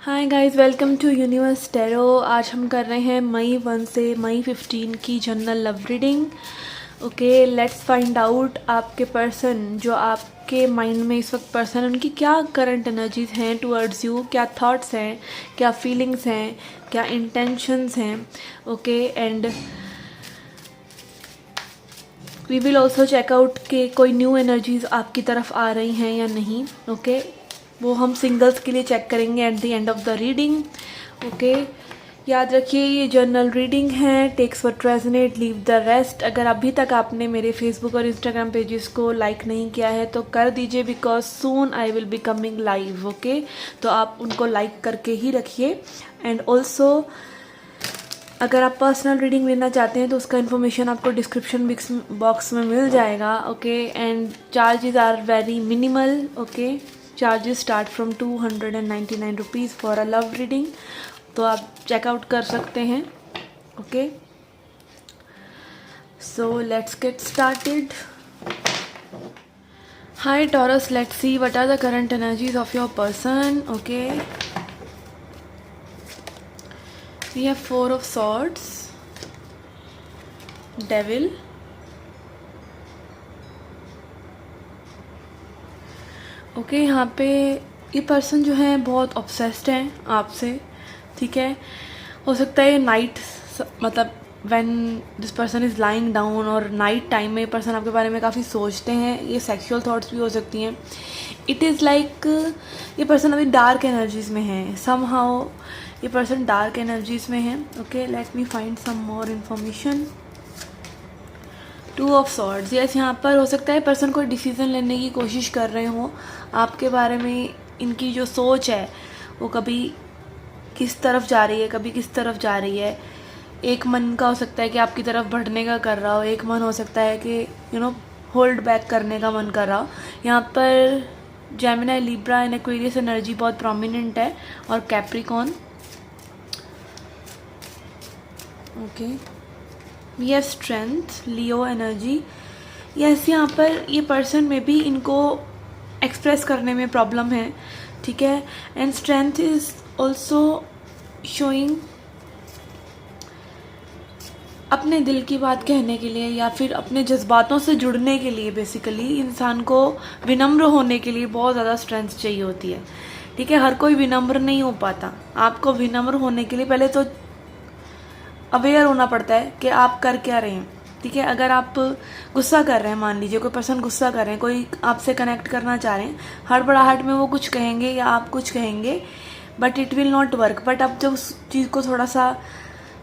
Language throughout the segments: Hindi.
Hi guys, welcome to Universe Tarot. आज हम कर रहे हैं मई 1 से मई 15 की general love reading. Okay, let's find out आपके पर्सन, जो आपके माइंड में इस वक्त पर्सन, उनकी क्या करंट एनर्जीज हैं टुवर्ड्स यू, क्या थॉट्स हैं, क्या फीलिंग्स हैं, क्या इंटेंशंस हैं। Okay, and we will also check out कि कोई न्यू एनर्जीज आपकी तरफ आ रही हैं या नहीं। ओके, वो हम सिंगल्स के लिए चेक करेंगे at the end of the reading. Okay, याद रखिए ये जर्नल रीडिंग है। Takes what resonate, leave the rest. अगर अभी तक आपने मेरे फेसबुक और इंस्टाग्राम पेजेस को लाइक नहीं किया है तो कर दीजिए, because soon I will be coming live. Okay, तो आप उनको लाइक करके ही रखिए। एंड ऑल्सो अगर आप पर्सनल रीडिंग लेना चाहते हैं तो उसका इन्फॉर्मेशन आपको डिस्क्रिप्शन बॉक्स में मिल जाएगा। Okay, and charges are very minimal. Okay, charges start from 299 rupees for a love reading, तो आप चेकआउट कर सकते हैं। Okay, so let's get started. Hi Taurus, let's see what are the current energies of your person. Okay, we have 4 of swords, devil, okay यहाँ पे ये पर्सन जो है बहुत ऑब्सेस्ड है आपसे। ठीक है, हो सकता है नाइट, मतलब when this person is lying down और नाइट टाइम में ये पर्सन आपके बारे में काफ़ी सोचते हैं। ये सेक्सुअल थॉट्स भी हो सकती हैं। इट इज़ लाइक ये पर्सन अभी डार्क एनर्जीज में है। समहाउ ये पर्सन डार्क एनर्जीज में है। Okay, let me find some more information. 2 of swords, yes, यहाँ पर हो सकता है पर्सन कोई डिसीजन लेने की कोशिश कर रहे हो आपके बारे में। इनकी जो सोच है वो कभी किस तरफ जा रही है, कभी किस तरफ जा रही है। एक मन का हो सकता है कि आपकी तरफ बढ़ने का कर रहा हो, एक मन हो सकता है कि होल्ड बैक करने का मन कर रहा हो। यहाँ पर Gemini, Libra and Aquarius energy बहुत प्रोमिनेंट है, और Capricorn. Okay, we have strength, Leo energy. Yes, यहाँ पर ये पर्सन में भी इनको एक्सप्रेस करने में प्रॉब्लम है। ठीक है, and strength is also showing अपने दिल की बात कहने के लिए या फिर अपने जज्बातों से जुड़ने के लिए। बेसिकली इंसान को विनम्र होने के लिए बहुत ज़्यादा स्ट्रेंथ चाहिए होती है। ठीक है, हर कोई विनम्र नहीं हो पाता। आपको विनम्र होने के लिए पहले तो अवेयर होना पड़ता है कि आप कर क्या रहे हैं। ठीक है, अगर आप गुस्सा कर रहे हैं, मान लीजिए कोई पर्सन गुस्सा कर रहे हैं, कोई आपसे कनेक्ट करना चाह रहे हैं, हड़बड़ाहट में वो कुछ कहेंगे या आप कुछ कहेंगे, but it will not work. But आप जब उस चीज़ को थोड़ा सा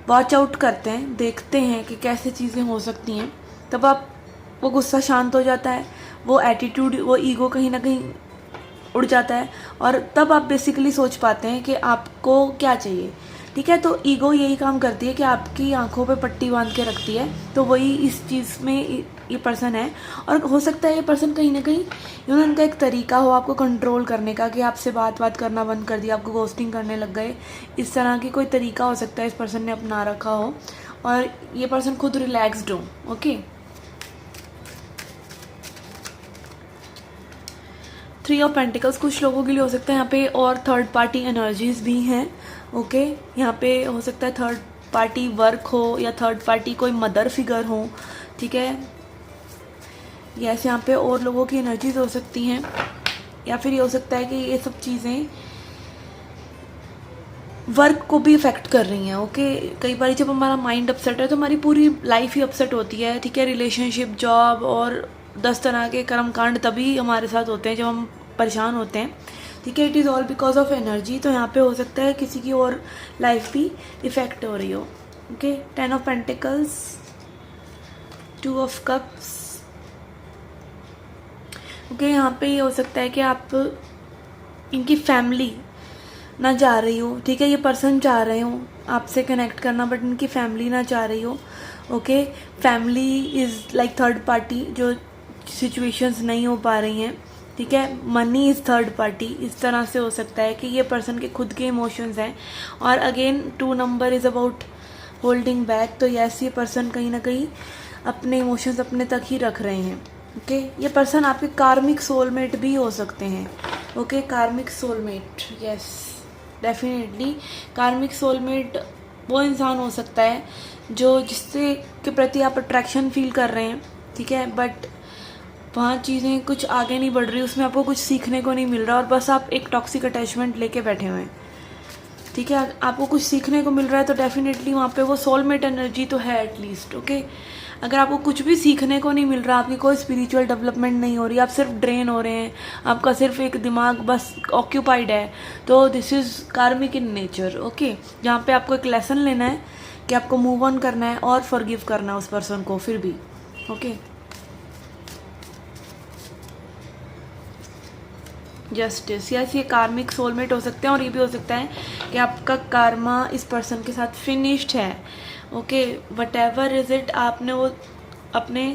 वॉच आउट करते हैं, देखते हैं कि कैसे चीज़ें हो सकती हैं, तब आप वो गुस्सा शांत हो जाता है, वो एटीट्यूड, वो ईगो कहीं ना कहीं उड़ जाता है, और तब आप बेसिकली सोच पाते हैं कि आपको क्या चाहिए। ठीक है, तो ईगो यही काम करती है कि आपकी आंखों पे पट्टी बांध के रखती है। तो वही इस चीज़ में ये पर्सन है। और हो सकता है ये पर्सन कहीं ना कहीं उनका एक तरीका हो आपको कंट्रोल करने का, कि आपसे बात करना बंद कर दिया, आपको गोस्टिंग करने लग गए। इस तरह की कोई तरीका हो सकता है इस पर्सन ने अपना रखा हो, और ये पर्सन खुद रिलैक्सड हो। ओके, 3 ऑफ पेंटिकल्स कुछ लोगों के लिए हो सकता है यहाँ पे, और थर्ड पार्टी एनर्जीज भी हैं। ओके, यहाँ पे हो सकता है थर्ड पार्टी वर्क हो या थर्ड पार्टी कोई मदर फिगर हो। ठीक है, यस, यहाँ पे और लोगों की एनर्जीज हो सकती हैं, या फिर ये हो सकता है कि ये सब चीज़ें वर्क को भी इफेक्ट कर रही हैं। ओके, कई बार जब हमारा माइंड अपसेट है तो हमारी पूरी लाइफ ही अपसेट होती है। ठीक है, रिलेशनशिप, जॉब और 10 तरह के कर्मकांड तभी हमारे साथ होते हैं जब हम परेशान होते हैं। ठीक है, it is all because of energy. तो यहाँ पे हो सकता है किसी की और लाइफ भी इफेक्ट हो रही हो। Okay, 10 of pentacles, 2 of cups. Okay, यहाँ पे ये हो सकता है कि आप इनकी फैमिली ना चाह रही हो। ठीक है, ये पर्सन चाह रहे हो आपसे कनेक्ट करना, बट इनकी फैमिली ना चाह रही हो। Okay, family is like third party, जो सिचुएशंस नहीं हो पा रही हैं। ठीक है, मनी इज़ थर्ड पार्टी। इस तरह से हो सकता है कि ये पर्सन के खुद के इमोशंस हैं। और again 2 number is about holding back. तो यस, ये पर्सन कहीं ना कहीं अपने इमोशंस अपने तक ही रख रहे हैं। ओके, ये पर्सन आपके कार्मिक सोलमेट भी हो सकते हैं। ओके, कार्मिक सोलमेट, यस। डेफिनेटली कार्मिक सोलमेट वो इंसान हो सकता है जो जिससे के प्रति आप अट्रैक्शन फील कर रहे हैं, ठीक है, बट वहाँ चीज़ें कुछ आगे नहीं बढ़ रही, उसमें आपको कुछ सीखने को नहीं मिल रहा और बस आप एक टॉक्सिक अटैचमेंट लेके बैठे हुए हैं, ठीक है। आपको कुछ सीखने को मिल रहा है तो डेफिनेटली वहाँ पे वो सोलमेट एनर्जी तो है एटलीस्ट, ओके। अगर आपको कुछ भी सीखने को नहीं मिल रहा, आपकी कोई स्पिरिचुअल डेवलपमेंट नहीं हो रही, आप सिर्फ ड्रेन हो रहे हैं, आपका सिर्फ एक दिमाग बस ऑक्यूपाइड है, तो दिस इज़ कार्मिक इन नेचर, ओके। जहाँ पे आपको एक लेसन लेना है कि आपको मूव ऑन करना है और फॉरगिव करना है उस पर्सन को फिर भी, ओके। जस्टिस, यस, ये कार्मिक सोलमेट हो सकते हैं और ये भी हो सकता है कि आपका कार्मा इस पर्सन के साथ फिनिश्ड है, okay. What ever is it, आपने वो अपने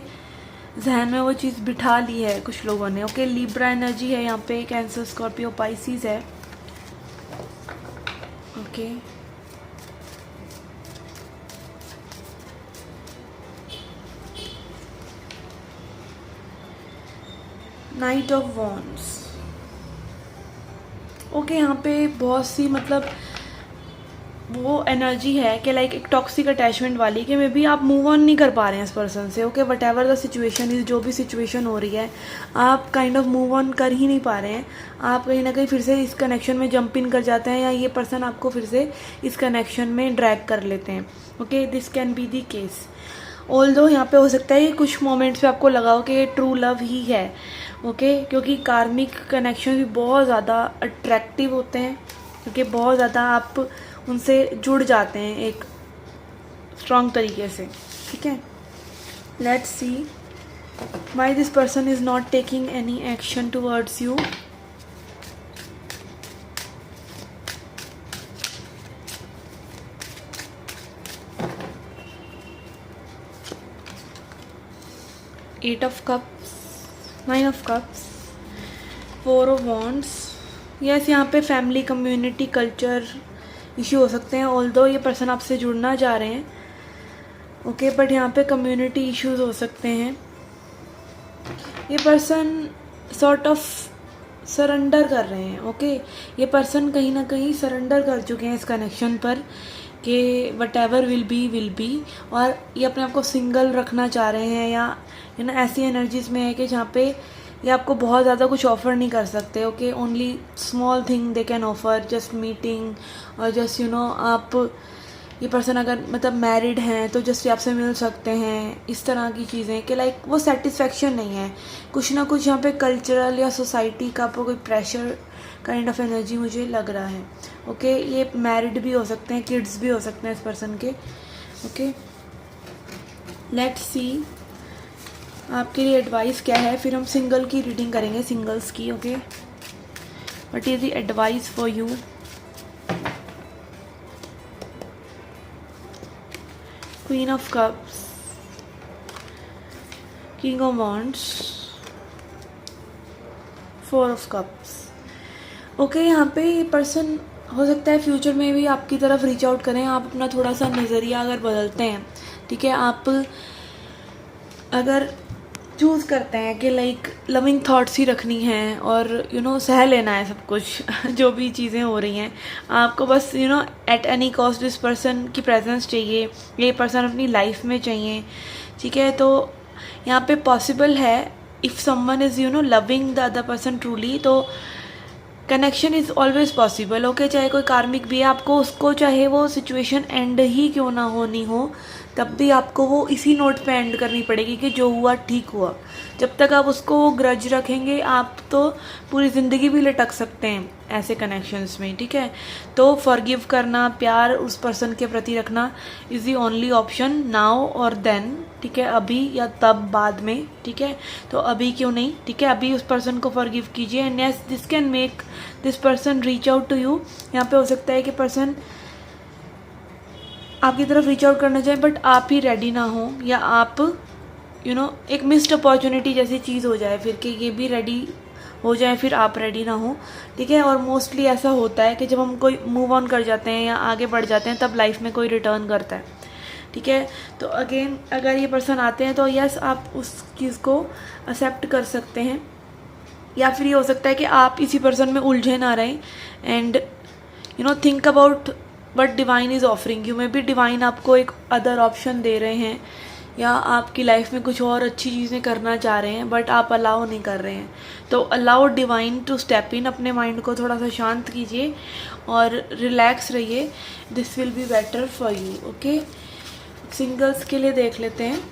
जहन में वो चीज़ बिठा ली है कुछ लोगों ने, ओके। लिब्रा एनर्जी है यहाँ पे, कैंसर, स्कॉर्पियो, पाइसिस है, okay. Night of wands, okay. यहाँ पे बहुत सी मतलब वो एनर्जी है कि लाइक एक टॉक्सिक अटैचमेंट वाली कि मे बी आप मूव ऑन नहीं कर पा रहे हैं इस पर्सन से, okay. What ever the situation is, जो भी सिचुएशन हो रही है आप काइंड ऑफ मूव ऑन कर ही नहीं पा रहे हैं, आप कहीं ना कहीं फिर से इस कनेक्शन में जंप इन कर जाते हैं या ये पर्सन आपको फिर से इस कनेक्शन में ड्रैग कर लेते हैं, okay. This can be the case. Although यहाँ पे हो सकता है कि कुछ मोमेंट्स पे आपको लगा हो कि ये ट्रू लव ही है, ओके, क्योंकि कार्मिक कनेक्शन भी बहुत ज़्यादा अट्रैक्टिव होते हैं, क्योंकि बहुत ज़्यादा आप उनसे जुड़ जाते हैं एक स्ट्रॉन्ग तरीके से, ठीक है। Let's see why this person is not taking any action towards you. Eight of cups, nine of cups, four of wands, yes. यहाँ पे फैमिली, कम्युनिटी, कल्चर इश्यू हो सकते हैं, ऑल्दो ये पर्सन आपसे जुड़ना चाह रहे हैं, ओके, बट यहाँ पे कम्युनिटी इश्यूज हो सकते हैं। ये पर्सन सॉर्ट ऑफ सरेंडर कर रहे हैं, ओके। ये पर्सन कहीं ना कहीं सरेंडर कर चुके हैं इस कनेक्शन पर कि वट एवर विल बी, और ये अपने आप को सिंगल रखना चाह रहे हैं, या यू नो ऐसी एनर्जीज में है कि जहाँ पे ये आपको बहुत ज़्यादा कुछ ऑफ़र नहीं कर सकते, okay. Only small thing they can offer, just meeting, और जस्ट यू नो आप, ये पर्सन अगर मतलब मैरिड हैं तो जस्ट आपसे मिल सकते हैं, इस तरह की चीज़ें कि लाइक वो सेटिस्फेक्शन नहीं है, कुछ ना कुछ यहाँ पे कल्चरल या सोसाइटी का आपको कोई प्रेशर काइंड ऑफ एनर्जी मुझे लग रहा है, ओके। ये मैरिड भी हो सकते हैं, किड्स भी हो सकते हैं इस पर्सन के, ओके। लेट्स सी आपके लिए एडवाइस क्या है, फिर हम सिंगल की रीडिंग करेंगे, सिंगल्स की, okay. What is the advice for you. Queen of cups, king of wands, four of cups, okay. यहाँ पे ये पर्सन हो सकता है फ्यूचर में भी आपकी तरफ रीच आउट करें, आप अपना थोड़ा सा नज़रिया अगर बदलते हैं, ठीक है, आप अगर चूज़ करते हैं कि लाइक लविंग थॉट्स ही रखनी है और यू नो सह लेना है सब कुछ जो भी चीज़ें हो रही हैं, आपको बस you know at any cost इस पर्सन की प्रेजेंस चाहिए, ये पर्सन अपनी लाइफ में चाहिए, ठीक है। तो यहाँ पे पॉसिबल है if someone is you know loving the other person truly, तो connection is always possible, okay. चाहे कोई कार्मिक भी है, आपको उसको चाहे वो सिचुएशन एंड ही क्यों ना होनी हो, तब भी आपको वो इसी नोट पे एंड करनी पड़ेगी कि जो हुआ ठीक हुआ। जब तक आप उसको वो ग्रज रखेंगे, आप तो पूरी ज़िंदगी भी लटक सकते हैं ऐसे कनेक्शंस में, ठीक है। तो फॉरगिव करना, प्यार उस पर्सन के प्रति रखना is the only option, now और देन, ठीक है, अभी या तब बाद में, ठीक है। तो अभी क्यों नहीं, ठीक है, अभी उस पर्सन को फॉरगिव कीजिए, and yes this can make this person reach out to you. यहाँ पे हो सकता है कि पर्सन आपकी तरफ रीच आउट करना चाहे बट आप ही रेडी ना हो, या आप यू नो एक मिस्ड अपॉर्चुनिटी जैसी चीज़ हो जाए फिर कि ये भी रेडी हो जाए फिर आप रेडी ना हो, ठीक है। और मोस्टली ऐसा होता है कि जब हम कोई मूव ऑन कर जाते हैं या आगे बढ़ जाते हैं तब लाइफ में कोई रिटर्न करता है, ठीक है। तो अगेन अगर ये पर्सन आते हैं तो यस आप उस चीज़ को एक्सेप्ट कर सकते हैं, या फिर ये हो सकता है कि आप इसी पर्सन में उलझे ना रहें and think about what divine is offering you. May be divine आपको एक अदर ऑप्शन दे रहे हैं, या आपकी लाइफ में कुछ और अच्छी चीज़ें करना चाह रहे हैं बट आप अलाउ नहीं कर रहे हैं। तो allow divine to step in. अपने माइंड को थोड़ा सा शांत कीजिए और रिलैक्स रहिए। This will be better for you. Okay, singles के लिए देख लेते हैं।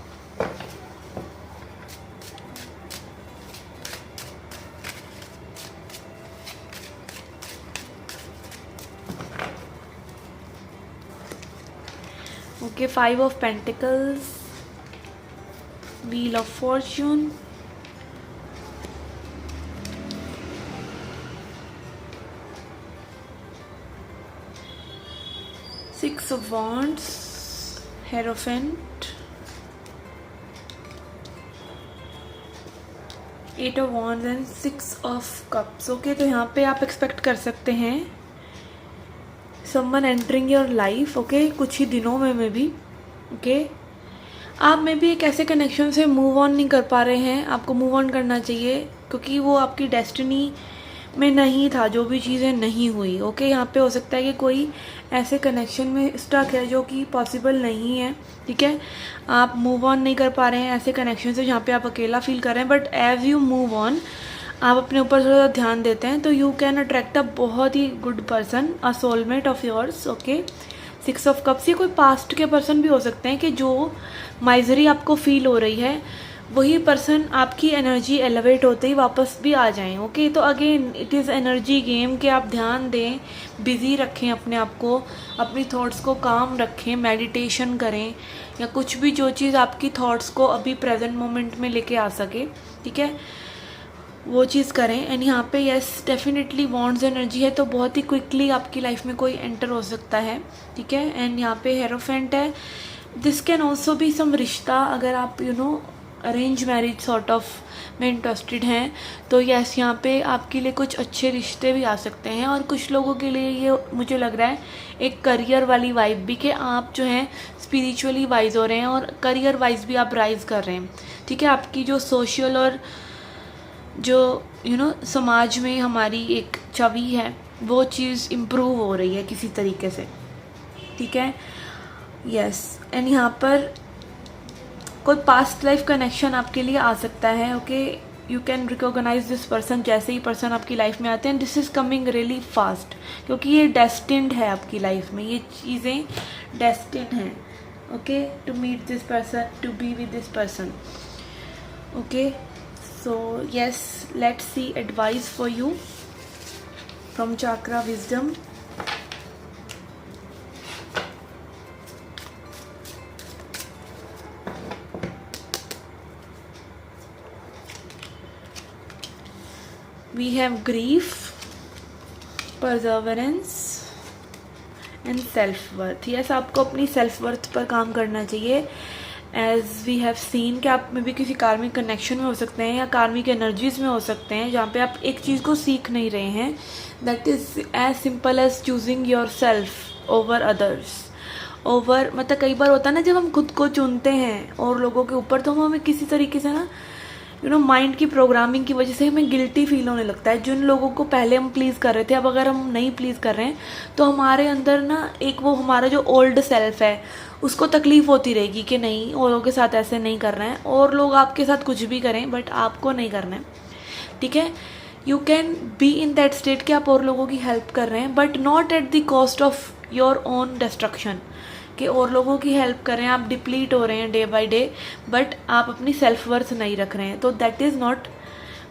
Okay, 5 of pentacles, wheel of Fortune, six of wands, hierophant, 8 of wands and 6 of cups. Okay, तो यहाँ पे आप एक्सपेक्ट कर सकते हैं someone entering your life. Okay, कुछ ही दिनों में मे बी। ओके, आप में भी एक ऐसे कनेक्शन से मूव ऑन नहीं कर पा रहे हैं। आपको मूव ऑन करना चाहिए क्योंकि वो आपकी डेस्टिनी में नहीं था, जो भी चीज़ें नहीं हुई। ओके, यहाँ पे हो सकता है कि कोई ऐसे कनेक्शन में स्टक है जो कि पॉसिबल नहीं है। ठीक है, आप मूव ऑन नहीं कर पा रहे हैं ऐसे कनेक्शन से जहाँ पे आप अकेला फील कर रहे हैं। But as you move on, आप अपने ऊपर थोड़ा सा ध्यान देते हैं तो यू कैन अट्रैक्ट अ बहुत ही good person, a soulmate of yours. Okay, 6 of cups, ये कोई पास्ट के पर्सन भी हो सकते हैं कि जो माइजरी आपको फील हो रही है वही पर्सन आपकी एनर्जी एलिवेट होते ही वापस भी आ जाएं। ओके, तो again it is energy game कि आप ध्यान दें, बिज़ी रखें अपने आप को, अपनी थॉट्स को काम रखें, मेडिटेशन करें या कुछ भी जो चीज़ आपकी थॉट्स को अभी प्रेजेंट मोमेंट में लेके आ सके। ठीक है, वो चीज़ करें। एंड यहाँ पे यस डेफिनेटली वॉन्ड्स एनर्जी है तो बहुत ही क्विकली आपकी लाइफ में कोई एंटर हो सकता है। ठीक है, एंड यहाँ पे हेरोफेंट है। दिस कैन ऑल्सो भी सम रिश्ता, अगर आप अरेंज मैरिज सॉर्ट ऑफ में इंटरेस्टेड हैं तो यस यहाँ पे आपके लिए कुछ अच्छे रिश्ते भी आ सकते हैं। और कुछ लोगों के लिए ये मुझे लग रहा है एक करियर वाली वाइब भी, कि आप जो हैं स्पिरिचुअली वाइज हो रहे हैं और करियर वाइज भी आप राइज कर रहे हैं। ठीक है, आपकी जो सोशल और जो समाज में हमारी एक छवि है वो चीज़ इम्प्रूव हो रही है किसी तरीके से। ठीक है, यस, एंड यहाँ पर कोई पास्ट लाइफ कनेक्शन आपके लिए आ सकता है। Okay, you can recognise this person जैसे ही पर्सन आपकी लाइफ में आते हैं। This is coming really fast क्योंकि ये डेस्टिन्ड है आपकी लाइफ में, ये चीज़ें डेस्टिन्ड हैं। Okay, to meet this person, to be with this person. Okay, so yes, let's see advice for you from chakra wisdom. We have grief, perseverance and self worth. yes, आपको अपनी self worth पर काम करना चाहिए। एज वी हैव सीन कि आप में भी किसी कार्मिक कनेक्शन में हो सकते हैं या कार्मिक एनर्जीज में हो सकते हैं जहाँ पे आप एक चीज़ को सीख नहीं रहे हैं। That is as simple as choosing your self over others. Over मतलब कई बार होता है ना, जब हम खुद को चुनते हैं और लोगों के ऊपर तो हमें किसी तरीके से ना माइंड की प्रोग्रामिंग की वजह से हमें गिल्टी फील होने लगता है। जिन लोगों को पहले हम प्लीज़ कर रहे थे, अब अगर हम नहीं प्लीज़ कर रहे हैं तो हमारे अंदर ना एक वो हमारा जो ओल्ड सेल्फ है उसको तकलीफ़ होती रहेगी कि नहीं, औरों के साथ ऐसे नहीं करना है, और लोग आपके साथ कुछ भी करें बट आपको नहीं करना है। ठीक है, you can be in that state कि आप और लोगों की हेल्प कर रहे हैं but not at the cost of your own destruction, कि और लोगों की हेल्प कर रहे हैं, आप डिप्लीट हो रहे हैं डे बाय डे बट आप अपनी सेल्फ वर्थ नहीं रख रहे हैं, तो that is not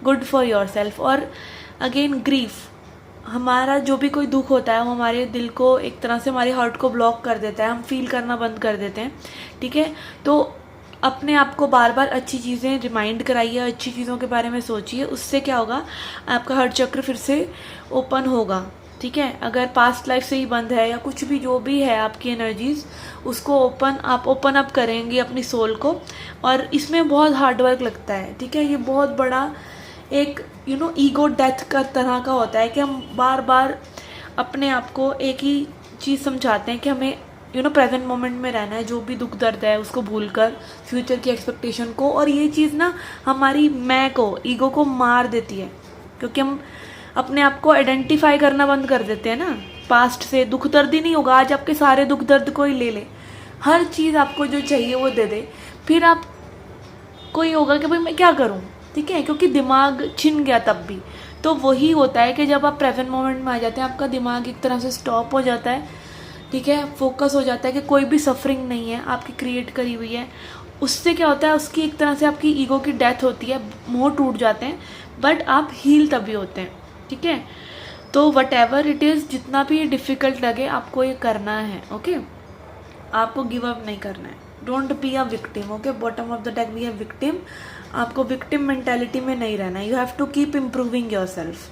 good for your self. और अगेन ग्रीफ, हमारा जो भी कोई दुख होता है वो हमारे दिल को एक तरह से, हमारे हार्ट को ब्लॉक कर देता है, हम फील करना बंद कर देते हैं। ठीक है, तो अपने आप को बार बार अच्छी चीज़ें रिमाइंड कराइए, अच्छी चीज़ों के बारे में सोचिए, उससे क्या होगा, आपका हार्ट चक्र फिर से ओपन होगा। ठीक है, अगर पास्ट लाइफ से ही बंद है या कुछ भी जो भी है आपकी एनर्जीज, उसको आप ओपन अप करेंगे अपनी सोल को, और इसमें बहुत हार्ड वर्क लगता है। ठीक है, ये बहुत बड़ा एक ईगो डेथ का तरह का होता है कि हम बार बार अपने आप को एक ही चीज़ समझाते हैं कि हमें प्रेजेंट मोमेंट में रहना है, जो भी दुख दर्द है उसको भूलकर फ्यूचर की एक्सपेक्टेशन को, और ये चीज़ ना हमारी मैं को, ईगो को मार देती है क्योंकि हम अपने आप को आइडेंटिफाई करना बंद कर देते हैं ना पास्ट से दुख दर्द ही नहीं होगा, आज आपके सारे दुख दर्द को ही ले ले, हर चीज़ आपको जो चाहिए वो दे दे, फिर आप कोई होगा कि भाई मैं क्या करूं, ठीक है, क्योंकि दिमाग छिन गया तब भी। तो वही होता है कि जब आप प्रेजेंट मोमेंट में आ जाते हैं, आपका दिमाग एक तरह से स्टॉप हो जाता है, ठीक है, फोकस हो जाता है कि कोई भी सफरिंग नहीं है आपकी क्रिएट करी हुई है। उससे क्या होता है, उसकी एक तरह से आपकी ईगो की डेथ होती है, मोह टूट जाते हैं, बट आप हील तभी होते हैं, ठीक है। तो वट एवर इट इज़, जितना भी डिफ़िकल्ट लगे आपको ये करना है, ओके, आपको गिव अप नहीं करना है। Don't be a victim, okay, bottom of the deck be a victim, आपको विक्टिम मेंटेलिटी में नहीं रहना है, you have to keep improving your self,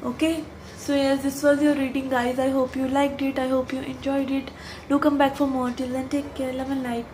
okay. So yes, this was your reading guys. I hope you liked it. I hope you enjoyed it. Do come back for more. Till then, take care. Love and light.